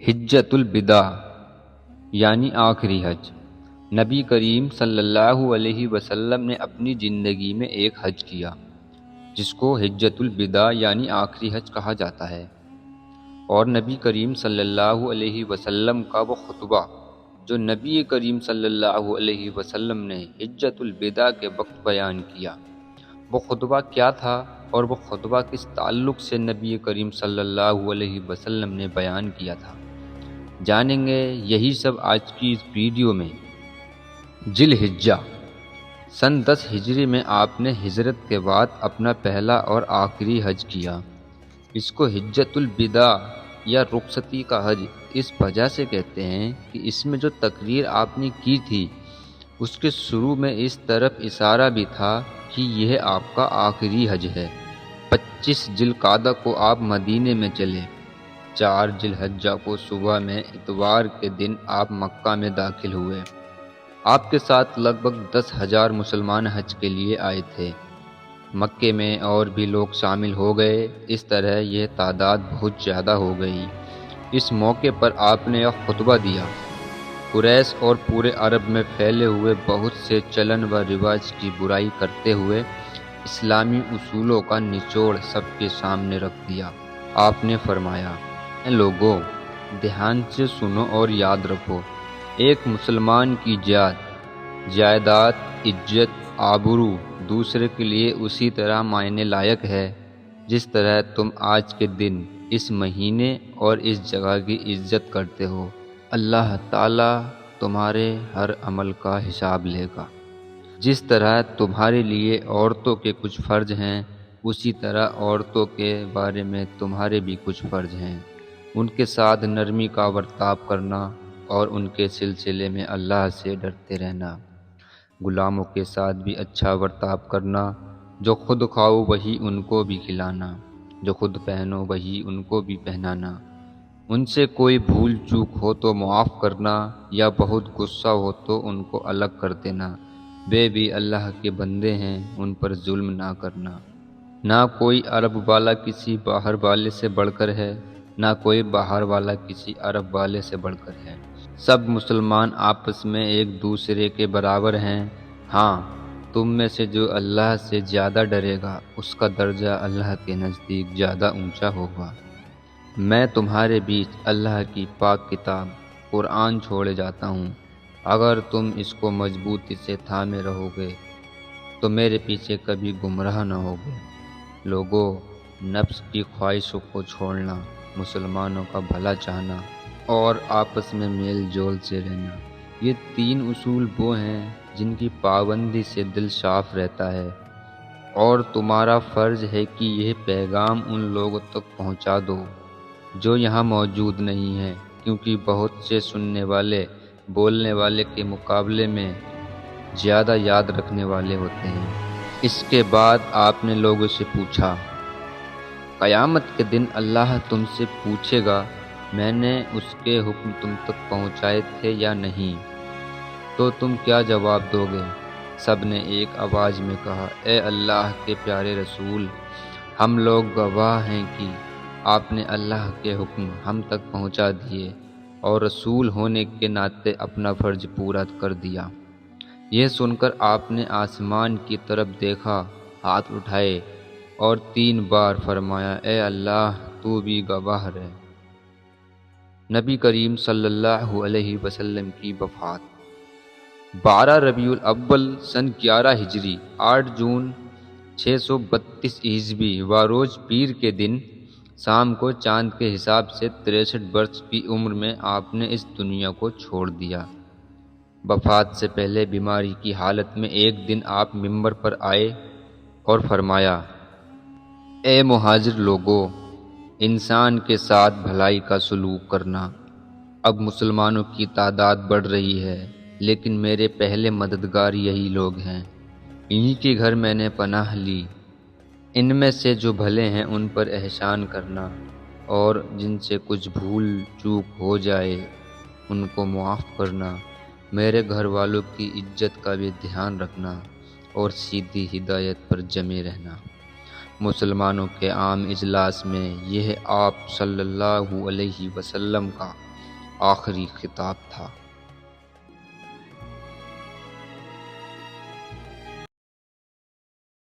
حجۃ الوداع یعنی آخری حج۔ نبی کریم صلی اللہ علیہ وسلم نے اپنی زندگی میں ایک حج کیا جس کو حجۃ الوداع یعنی آخری حج کہا جاتا ہے، اور نبی کریم صلی اللہ علیہ وسلم کا وہ خطبہ جو نبی کریم صلی اللہ علیہ وسلم نے حجۃ الوداع کے وقت بیان کیا، وہ خطبہ کیا تھا اور وہ خطبہ کس تعلق سے نبی کریم صلی اللہ علیہ وسلم نے بیان کیا تھا، جانیں گے یہی سب آج کی اس ویڈیو میں۔ ذی الحجہ سن 10 ہجری میں آپ نے ہجرت کے بعد اپنا پہلا اور آخری حج کیا۔ اس کو حجۃ الوداع یا رخصتی کا حج اس وجہ سے کہتے ہیں کہ اس میں جو تقریر آپ نے کی تھی اس کے شروع میں اس طرف اشارہ بھی تھا کہ یہ آپ کا آخری حج ہے۔ 25 ذی القعدہ کو آپ مدینے میں چلے، 4 ذی الحجہ کو صبح میں اتوار کے دن آپ مکہ میں داخل ہوئے۔ آپ کے ساتھ لگ بھگ 10,000 مسلمان حج کے لیے آئے تھے۔ مکے میں اور بھی لوگ شامل ہو گئے، اس طرح یہ تعداد بہت زیادہ ہو گئی۔ اس موقع پر آپ نے ایک خطبہ دیا۔ قریش اور پورے عرب میں پھیلے ہوئے بہت سے چلن و رواج کی برائی کرتے ہوئے اسلامی اصولوں کا نچوڑ سب کے سامنے رکھ دیا۔ آپ نے فرمایا، اے لوگوں، دھیان سے سنو اور یاد رکھو، ایک مسلمان کی جائیداد، عزت، آبرو دوسرے کے لیے اسی طرح معنی لائق ہے جس طرح تم آج کے دن، اس مہینے اور اس جگہ کی عزت کرتے ہو۔ اللہ تعالیٰ تمہارے ہر عمل کا حساب لے گا۔ جس طرح تمہارے لیے عورتوں کے کچھ فرض ہیں، اسی طرح عورتوں کے بارے میں تمہارے بھی کچھ فرض ہیں۔ ان کے ساتھ نرمی کا برتاؤ کرنا اور ان کے سلسلے میں اللہ سے ڈرتے رہنا۔ غلاموں کے ساتھ بھی اچھا برتاؤ کرنا، جو خود کھاؤ وہی ان کو بھی کھلانا، جو خود پہنو وہی ان کو بھی پہنانا۔ ان سے کوئی بھول چوک ہو تو معاف کرنا، یا بہت غصہ ہو تو ان کو الگ کر دینا۔ وہ بھی اللہ کے بندے ہیں، ان پر ظلم نہ کرنا۔ نہ کوئی عرب والا کسی باہر والے سے بڑھ کر ہے، نہ کوئی باہر والا کسی عرب والے سے بڑھ کر ہے۔ سب مسلمان آپس میں ایک دوسرے کے برابر ہیں۔ ہاں، تم میں سے جو اللہ سے زیادہ ڈرے گا اس کا درجہ اللہ کے نزدیک زیادہ اونچا ہوگا۔ میں تمہارے بیچ اللہ کی پاک کتاب قرآن چھوڑے جاتا ہوں، اگر تم اس کو مضبوطی سے تھامے رہو گے تو میرے پیچھے کبھی گمراہ نہ ہوگے۔ لوگوں، نفس کی خواہشوں کو چھوڑنا، مسلمانوں کا بھلا چاہنا اور آپس میں میل جول سے رہنا، یہ 3 اصول وہ ہیں جن کی پابندی سے دل صاف رہتا ہے، اور تمہارا فرض ہے کہ یہ پیغام ان لوگوں تک پہنچا دو جو یہاں موجود نہیں ہیں، کیونکہ بہت سے سننے والے بولنے والے کے مقابلے میں زیادہ یاد رکھنے والے ہوتے ہیں۔ اس کے بعد آپ نے لوگوں سے پوچھا، قیامت کے دن اللہ تم سے پوچھے گا میں نے اس کے حکم تم تک پہنچائے تھے یا نہیں، تو تم کیا جواب دو گے؟ سب نے ایک آواز میں کہا، اے اللہ کے پیارے رسول، ہم لوگ گواہ ہیں کہ آپ نے اللہ کے حکم ہم تک پہنچا دیے اور رسول ہونے کے ناطے اپنا فرض پورا کر دیا۔ یہ سن کر آپ نے آسمان کی طرف دیکھا، ہاتھ اٹھائے اور 3 بار فرمایا، اے اللہ تو بھی گواہ رہ۔ نبی کریم صلی اللہ علیہ وسلم کی وفات 12 ربیع الاول سن 11 ہجری، 8 جون 632 عیسوی و روز پیر کے دن شام کو چاند کے حساب سے 63 برس کی عمر میں آپ نے اس دنیا کو چھوڑ دیا۔ وفات سے پہلے بیماری کی حالت میں ایک دن آپ منبر پر آئے اور فرمایا، اے مہاجر لوگوں، انسان کے ساتھ بھلائی کا سلوک کرنا۔ اب مسلمانوں کی تعداد بڑھ رہی ہے، لیکن میرے پہلے مددگار یہی لوگ ہیں، انہی کے گھر میں نے پناہ لی۔ ان میں سے جو بھلے ہیں ان پر احسان کرنا، اور جن سے کچھ بھول چوک ہو جائے ان کو معاف کرنا۔ میرے گھر والوں کی عزت کا بھی دھیان رکھنا اور سیدھی ہدایت پر جمے رہنا۔ مسلمانوں کے عام اجلاس میں یہ آپ صلی اللہ علیہ وسلم کا آخری خطاب تھا۔